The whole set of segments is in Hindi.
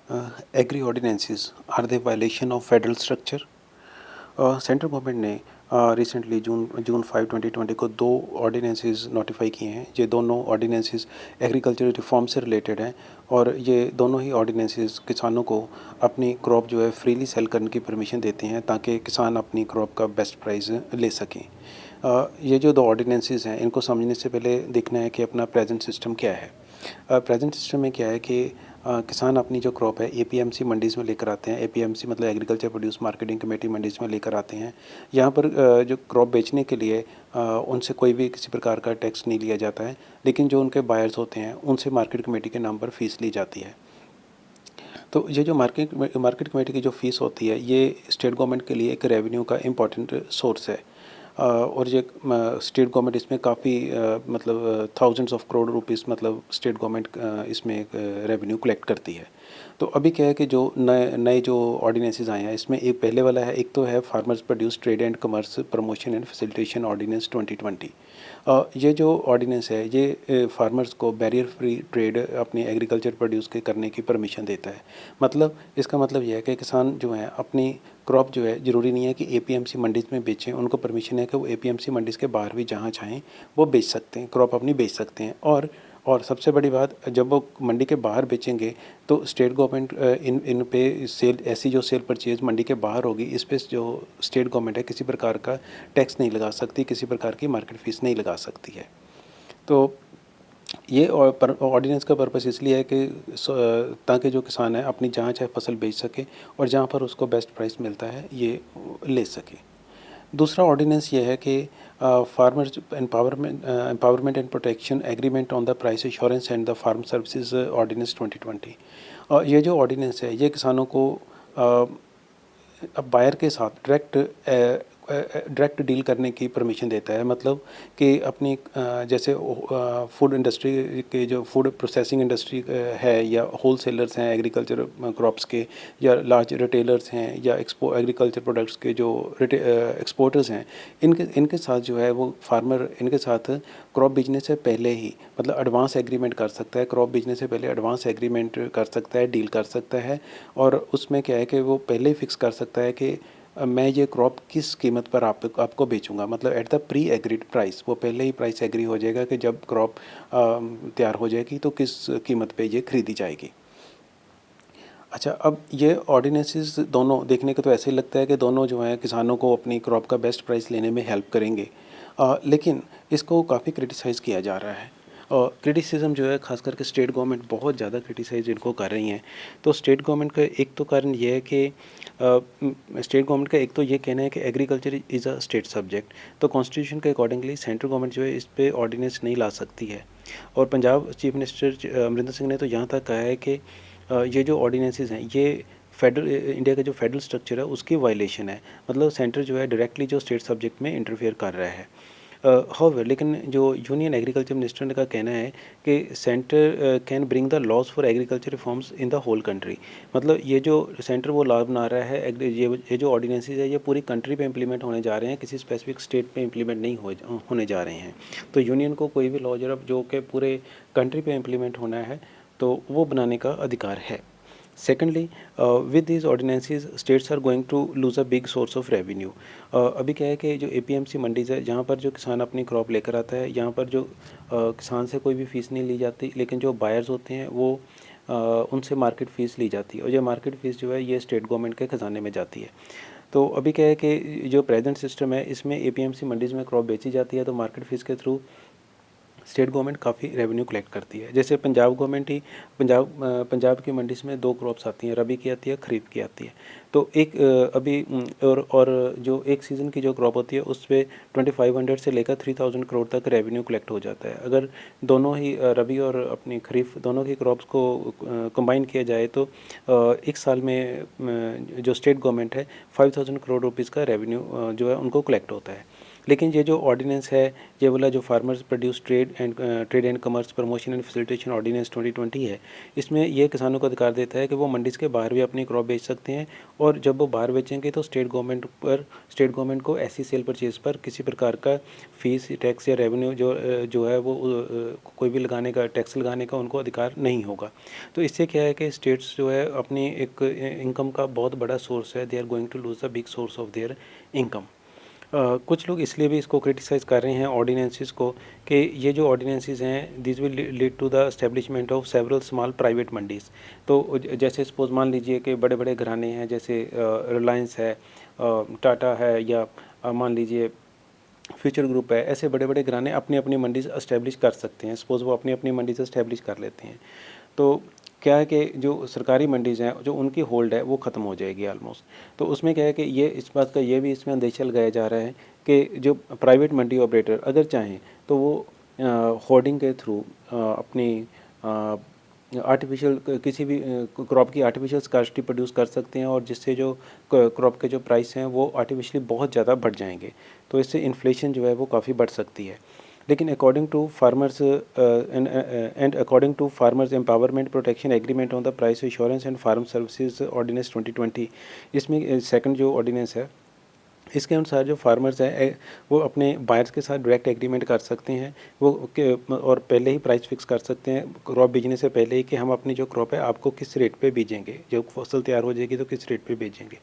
Agree ordinances are they violation of federal structure. Central government ने रिसेंटली जून 5 2020 को दो ऑर्डिनेंसेस नोटिफाई किए हैं। ये दोनों ऑर्डिनेंसेस एग्रीकल्चर रिफॉर्म से रिलेटेड हैं और ये दोनों ही ऑर्डिनेंसेस किसानों को अपनी क्रॉप जो है फ्रीली सेल करने की परमिशन देते हैं ताकि किसान अपनी क्रॉप का बेस्ट प्राइस ले सकें। ये जो दो ऑर्डिनेंसेस हैं इनको समझने से पहले देखना है कि अपना प्रेजेंट सिस्टम क्या है। प्रेजेंट सिस्टम में क्या है कि किसान अपनी जो क्रॉप है एपीएमसी मंडीज़ में लेकर आते हैं। एपीएमसी मतलब agriculture produce marketing committee mandis में लेकर आते हैं। यहाँ पर जो क्रॉप बेचने के लिए उनसे कोई भी किसी प्रकार का टैक्स नहीं लिया जाता है, लेकिन जो उनके बायर्स होते हैं उनसे मार्केट कमेटी के नाम पर फ़ीस ली जाती है। तो ये जो मार्केट कमेटी की जो फ़ीस होती है ये स्टेट गवर्नमेंट के लिए एक रेवेन्यू का इम्पॉर्टेंट सोर्स है। और ये स्टेट गवर्नमेंट इसमें काफ़ी मतलब थाउजेंड्स ऑफ करोड़ रुपीस मतलब स्टेट गवर्नमेंट इसमें एक रेवेन्यू कलेक्ट करती है। तो अभी क्या है कि जो नए नए जो ऑर्डिनेंसेस आए हैं इसमें एक पहले वाला है, एक तो है farmers produce trade and commerce promotion and facilitation ordinance 2020। ये जो ऑर्डिनेंस है ये फार्मर्स को बैरियर फ्री ट्रेड अपनी एग्रीकल्चर प्रोड्यूस के करने की परमिशन देता है। मतलब इसका मतलब यह है कि किसान जो हैं अपनी क्रॉप जो है ज़रूरी नहीं है कि एपीएमसी मंडीज़ में बेचें, उनको परमिशन है कि वो एपीएमसी मंडीज़ के बाहर भी जहाँ चाहें वो बेच सकते हैं, क्रॉप अपनी बेच सकते हैं। और सबसे बड़ी बात, जब वो मंडी के बाहर बेचेंगे तो स्टेट गवर्नमेंट इन पे सेल ऐसी जो सेल परचेज मंडी के बाहर होगी इस पे जो स्टेट गवर्नमेंट है किसी प्रकार का टैक्स नहीं लगा सकती, किसी प्रकार की मार्केट फीस नहीं लगा सकती है। तो ये ऑर्डिनेंस का पर्पस इसलिए है कि ताकि जो किसान है अपनी जहाँ चाहे फसल बेच सके और जहाँ पर उसको बेस्ट प्राइस मिलता है ये ले सके। दूसरा ऑर्डिनेंस ये है कि farmers empowerment and protection agreement on the price assurance and the farm services ordinance 2020। ये जो ऑर्डिनेंस है ये किसानों को अब बायर के साथ डायरेक्ट डील करने की परमिशन देता है। मतलब कि अपनी जैसे फूड इंडस्ट्री के जो फूड प्रोसेसिंग इंडस्ट्री है या होल सेलर्स हैं एग्रीकल्चर क्रॉप्स के, या लार्ज रिटेलर्स हैं, या एग्रीकल्चर प्रोडक्ट्स के जो एक्सपोर्टर्स हैं, इनके इनके साथ जो है वो फार्मर इनके साथ क्रॉप बिजनेस से पहले ही मतलब एडवांस एग्रीमेंट कर सकता है। क्रॉप बिजनेस से पहले एडवांस एग्रीमेंट कर सकता है, डील कर सकता है। और उसमें क्या है कि वो पहले ही फिक्स कर सकता है कि मैं ये क्रॉप किस कीमत पर आपको बेचूंगा। मतलब at the pre agreed price, वो पहले ही प्राइस एग्री हो जाएगा कि जब क्रॉप तैयार हो जाएगी तो किस कीमत पे ये खरीदी जाएगी। अच्छा, अब ये ऑर्डिनेंसेस दोनों देखने को तो ऐसे ही लगता है कि दोनों जो हैं किसानों को अपनी क्रॉप का बेस्ट प्राइस लेने में हेल्प करेंगे, लेकिन इसको काफ़ी क्रिटिसाइज़ किया जा रहा है। और क्रिटिसिज्म जो है ख़ास करके स्टेट गवर्नमेंट बहुत ज़्यादा क्रिटिसाइज़ इनको कर रही हैं। तो स्टेट गवर्नमेंट का एक तो कारण ये है कि स्टेट गवर्नमेंट का एक तो ये कहना है कि agriculture is a state subject. तो कॉन्स्टिट्यूशन के अकॉर्डिंगली सेंट्रल गवर्नमेंट जो है इस पे ऑर्डिनेंस नहीं ला सकती है। और पंजाब चीफ मिनिस्टर अमरिंदर सिंह ने तो यहाँ तक कहा है कि ये जो ऑर्डिनेंसेस हैं ये फेडरल इंडिया का जो फेडरल स्ट्रक्चर है उसकी वायलेशन है। मतलब सेंटर जो है डायरेक्टली जो स्टेट सब्जेक्ट में इंटरफेयर कर रहा है। हाउएवर लेकिन जो यूनियन एग्रीकल्चर मिनिस्टर का कहना है कि centre can bring the laws for agriculture reforms in the whole country. मतलब ये जो सेंटर वो लॉ बना रहा है, ये जो ऑर्डिनेंसेस है ये पूरी कंट्री पे इम्प्लीमेंट होने जा रहे हैं, किसी स्पेसिफिक स्टेट पे इम्प्लीमेंट नहीं होने जा रहे हैं। तो यूनियन को कोई भी लॉ जो कि पूरे कंट्री पे इम्प्लीमेंट होना है तो वो बनाने का अधिकार है। Secondly, with these ordinances states are going to lose a big source of revenue. अभी क्या है कि जो एपीएमसी मंडीज़ है जहाँ पर जो किसान अपनी क्रॉप लेकर आता है यहाँ पर जो किसान से कोई भी फ़ीस नहीं ली जाती, लेकिन जो बायर्स होते हैं वो उनसे मार्केट फ़ीस ली जाती है और ये मार्केट फ़ीस जो है ये स्टेट गवर्नमेंट के ख़जाने में जाती है। तो अभी क्या है कि जो प्रेजेंट सिस्टम है इसमें एपीएमसी मंडीज़ में क्रॉप बेची जाती है तो मार्केट फ़ीस के थ्रू स्टेट गवर्नमेंट काफ़ी रेवेन्यू कलेक्ट करती है। जैसे पंजाब गवर्नमेंट ही पंजाब की मंडी में दो क्रॉप्स आती हैं, रबी की आती है, खरीफ की आती है। तो एक अभी और जो एक सीज़न की जो क्रॉप होती है उस पर 2500 से लेकर 3000 करोड़ तक रेवेन्यू कलेक्ट हो जाता है। अगर दोनों ही रबी और अपनी खरीफ दोनों की क्रॉप्स को कंबाइन किया जाए तो एक साल में जो स्टेट गवर्नमेंट है 5000 करोड़ रुपीज़ का रेवेन्यू जो है उनको कलेक्ट होता है। लेकिन ये जो ऑर्डिनेंस है, ये वाला जो farmers produce trade and commerce promotion and facilitation ordinance 2020 है, इसमें ये किसानों को अधिकार देता है कि वो मंडी के बाहर भी अपनी क्रॉप बेच सकते हैं, और जब वो बाहर बेचेंगे तो स्टेट गवर्नमेंट को ऐसी सेल परचेज पर किसी प्रकार का फीस, टैक्स या रेवेन्यू जो है वो कोई भी टैक्स लगाने का उनको अधिकार नहीं होगा। तो इससे क्या है कि स्टेट्स जो है अपनी एक इनकम का बहुत बड़ा सोर्स है, they are going to lose the big source of their income. कुछ लोग इसलिए भी इसको क्रिटिसाइज़ कर रहे हैं ऑर्डिनेंसेस को, कि ये जो ऑर्डिनेंसेस हैं this will lead to the establishment of several small private mandis. तो जैसे सपोज मान लीजिए कि बड़े बड़े घराने हैं, जैसे रिलायंस है, टाटा है, या मान लीजिए फ्यूचर ग्रुप है, ऐसे बड़े बड़े घराने अपनी अपनी मंडीज़ इस्टेब्लिश कर सकते हैं। सपोज़ वो अपनी अपनी मंडीज़ इस्टेब्लिश कर लेते हैं, तो क्या है कि जो सरकारी मंडीज़ हैं, जो उनकी होल्ड है वो ख़त्म हो जाएगी ऑलमोस्ट। तो उसमें क्या है कि ये इस बात का ये भी इसमें अंदेशा लगाया जा रहा है कि जो प्राइवेट मंडी ऑपरेटर अगर चाहें तो वो होर्डिंग के थ्रू अपनी आर्टिफिशियल किसी भी क्रॉप की आर्टिफिशियल स्कार्सिटी प्रोड्यूस कर सकते हैं, और जिससे जो क्रॉप के जो प्राइस हैं वो आर्टिफिशियली बहुत ज़्यादा बढ़ जाएंगे। तो इससे इन्फ्लेशन जो है वो काफ़ी बढ़ सकती है। लेकिन according to farmers and according to farmers empowerment protection agreement on the price insurance and farm services ordinance 2020, इसमें सेकंड जो ऑर्डिनेंस है, इसके अनुसार जो फार्मर्स हैं वो अपने बायर्स के साथ डायरेक्ट एग्रीमेंट कर सकते हैं, और पहले ही प्राइस फिक्स कर सकते हैं क्रॉप बेचने से पहले ही, कि हम अपनी जो क्रॉप है आपको किस रेट पे बेचेंगे, जब फसल तैयार हो जाएगी तो किस रेट पे बेचेंगे।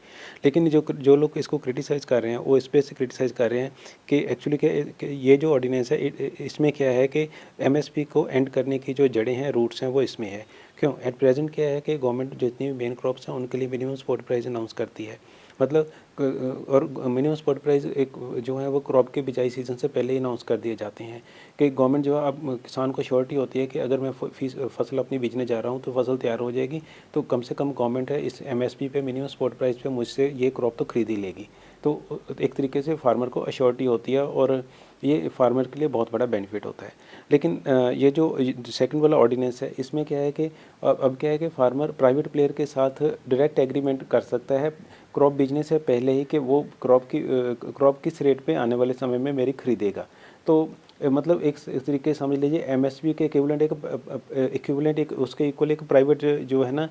लेकिन जो लोग इसको क्रिटिसाइज़ कर रहे हैं वो इस पे से क्रिटिसाइज़ कर रहे हैं कि एक्चुअली कि ये जो ऑर्डिनेंस है इसमें क्या है कि एमएसपी को एंड करने की जो जड़ें हैं, रूट्स हैं, वो इसमें है। क्यों? एट प्रेजेंट क्या है कि गवर्नमेंट जितनी भी मेन क्रॉप्स हैं उनके लिए मिनिमम सपोर्ट प्राइस अनाउंस करती है, मतलब और मिनिमम सपोर्ट प्राइस एक जो है वो क्रॉप के बिजाई सीज़न से पहले ही अनाउंस कर दिए जाते हैं, कि गवर्नमेंट जो है अब किसान को श्योरिटी होती है कि अगर मैं फसल अपनी बेचने जा रहा हूँ तो फसल तैयार हो जाएगी, तो कम से कम गवर्नमेंट है इस एमएसपी पे, मिनिमम सपोर्ट प्राइस पे मुझसे ये क्रॉप तो खरीद ही लेगी। तो एक तरीके से फार्मर को अश्योरिटी होती है, और ये फार्मर के लिए बहुत बड़ा बेनिफिट होता है। लेकिन ये जो सेकंड वाला ऑर्डिनेंस है, इसमें क्या है कि अब क्या है कि फार्मर प्राइवेट प्लेयर के साथ डायरेक्ट एग्रीमेंट कर सकता है क्रॉप बेचने से पहले ही, कि वो क्रॉप किस रेट पे आने वाले समय में मेरी खरीदेगा। तो मतलब एक तरीके से समझ लीजिए एमएसपी के इक्विवेलेंट एक उसके इक्वल एक प्राइवेट जो है ना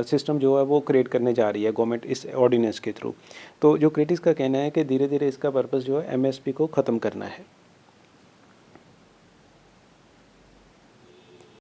सिस्टम जो है वो क्रिएट करने जा रही है गवर्नमेंट इस ऑर्डिनेंस के थ्रू। तो जो क्रिटिक्स का कहना है कि धीरे धीरे इसका पर्पस जो है एमएसपी को ख़त्म करना है।